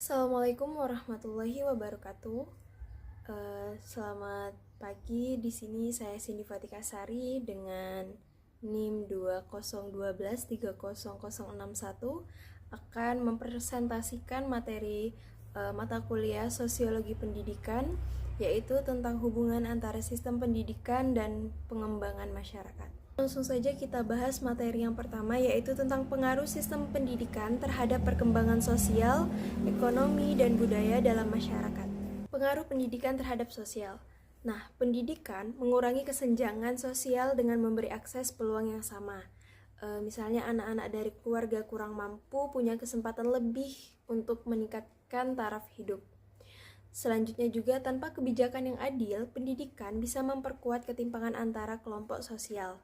Assalamualaikum warahmatullahi wabarakatuh. Selamat pagi. Di sini saya Cindy Fatika Sari dengan NIM 2012300061 akan mempresentasikan materi mata kuliah Sosiologi Pendidikan, yaitu tentang hubungan antara sistem pendidikan dan pengembangan masyarakat. Langsung saja kita bahas materi yang pertama, yaitu tentang pengaruh sistem pendidikan terhadap perkembangan sosial, ekonomi, dan budaya dalam masyarakat. Pengaruh pendidikan terhadap sosial. Nah, pendidikan mengurangi kesenjangan sosial dengan memberi akses peluang yang sama. Misalnya anak-anak dari keluarga kurang mampu punya kesempatan lebih untuk meningkatkan taraf hidup. Selanjutnya juga, tanpa kebijakan yang adil, pendidikan bisa memperkuat ketimpangan antara kelompok sosial.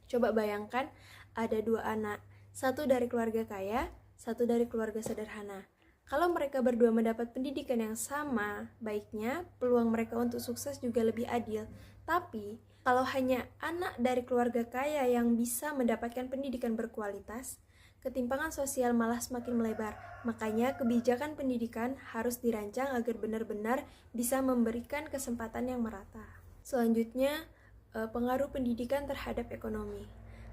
Coba bayangkan ada dua anak, satu dari keluarga kaya, satu dari keluarga sederhana. Kalau mereka berdua mendapat pendidikan yang sama, baiknya peluang mereka untuk sukses juga lebih adil. Tapi, kalau hanya anak dari keluarga kaya yang bisa mendapatkan pendidikan berkualitas, ketimpangan sosial malah semakin melebar. Makanya kebijakan pendidikan harus dirancang agar benar-benar bisa memberikan kesempatan yang merata. Selanjutnya, pengaruh pendidikan terhadap ekonomi.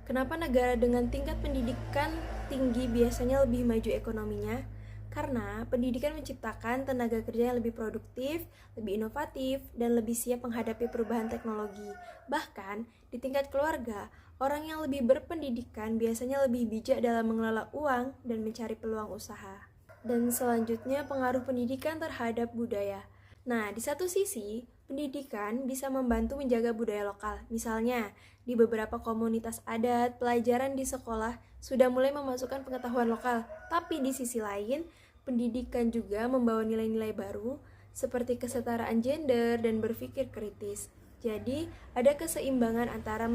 Kenapa negara dengan tingkat pendidikan tinggi biasanya lebih maju ekonominya? Karena pendidikan menciptakan tenaga kerja yang lebih produktif, lebih inovatif, dan lebih siap menghadapi perubahan teknologi. Bahkan, di tingkat keluarga, orang yang lebih berpendidikan biasanya lebih bijak dalam mengelola uang dan mencari peluang usaha. Dan selanjutnya, pengaruh pendidikan terhadap budaya. Nah, di satu sisi, pendidikan bisa membantu menjaga budaya lokal. Misalnya, di beberapa komunitas adat, pelajaran di sekolah sudah mulai memasukkan pengetahuan lokal. Tapi di sisi lain, pendidikan juga membawa nilai-nilai baru seperti kesetaraan gender dan berpikir kritis. Jadi, ada keseimbangan antara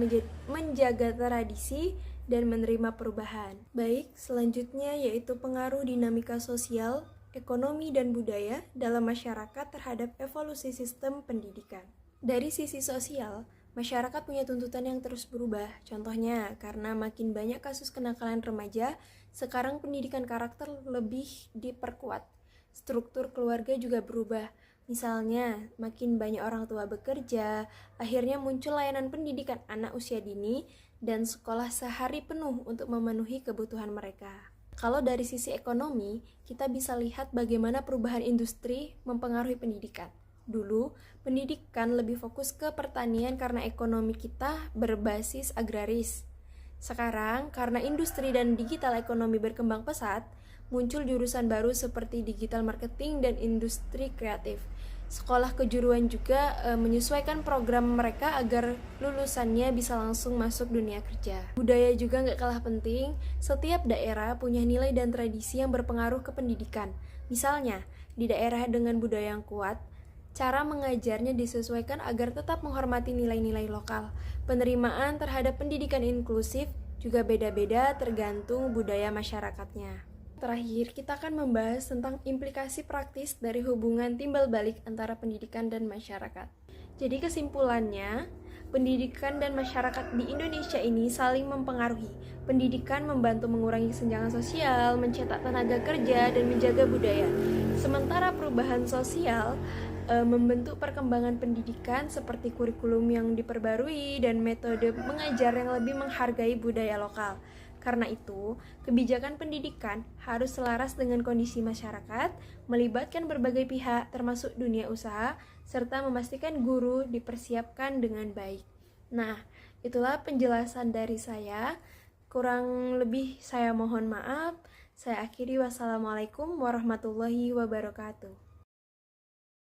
menjaga tradisi dan menerima perubahan. Baik, selanjutnya yaitu pengaruh dinamika sosial, ekonomi, dan budaya dalam masyarakat terhadap evolusi sistem pendidikan. Dari sisi sosial, masyarakat punya tuntutan yang terus berubah. Contohnya, karena makin banyak kasus kenakalan remaja, sekarang pendidikan karakter lebih diperkuat. Struktur keluarga juga berubah. Misalnya, makin banyak orang tua bekerja, akhirnya muncul layanan pendidikan anak usia dini dan sekolah sehari penuh untuk memenuhi kebutuhan mereka. Kalau dari sisi ekonomi, kita bisa lihat bagaimana perubahan industri mempengaruhi pendidikan. Dulu, pendidikan lebih fokus ke pertanian karena ekonomi kita berbasis agraris. Sekarang, karena industri dan digital ekonomi berkembang pesat, muncul jurusan baru seperti digital marketing dan industri kreatif. Sekolah kejuruan juga menyesuaikan program mereka agar lulusannya bisa langsung masuk dunia kerja. Budaya juga gak kalah penting. Setiap daerah punya nilai dan tradisi yang berpengaruh ke pendidikan. Misalnya, di daerah dengan budaya yang kuat, cara mengajarnya disesuaikan agar tetap menghormati nilai-nilai lokal. Penerimaan terhadap pendidikan inklusif juga beda-beda tergantung budaya masyarakatnya. Terakhir, kita akan membahas tentang implikasi praktis dari hubungan timbal balik antara pendidikan dan masyarakat. Jadi kesimpulannya, pendidikan dan masyarakat di Indonesia ini saling mempengaruhi. Pendidikan membantu mengurangi kesenjangan sosial, mencetak tenaga kerja, dan menjaga budaya. Sementara perubahan sosial membentuk perkembangan pendidikan seperti kurikulum yang diperbarui dan metode mengajar yang lebih menghargai budaya lokal. Karena itu, kebijakan pendidikan harus selaras dengan kondisi masyarakat, melibatkan berbagai pihak termasuk dunia usaha, serta memastikan guru dipersiapkan dengan baik. Nah, itulah penjelasan dari saya. Kurang lebih saya mohon maaf. Saya akhiri, wassalamualaikum warahmatullahi wabarakatuh.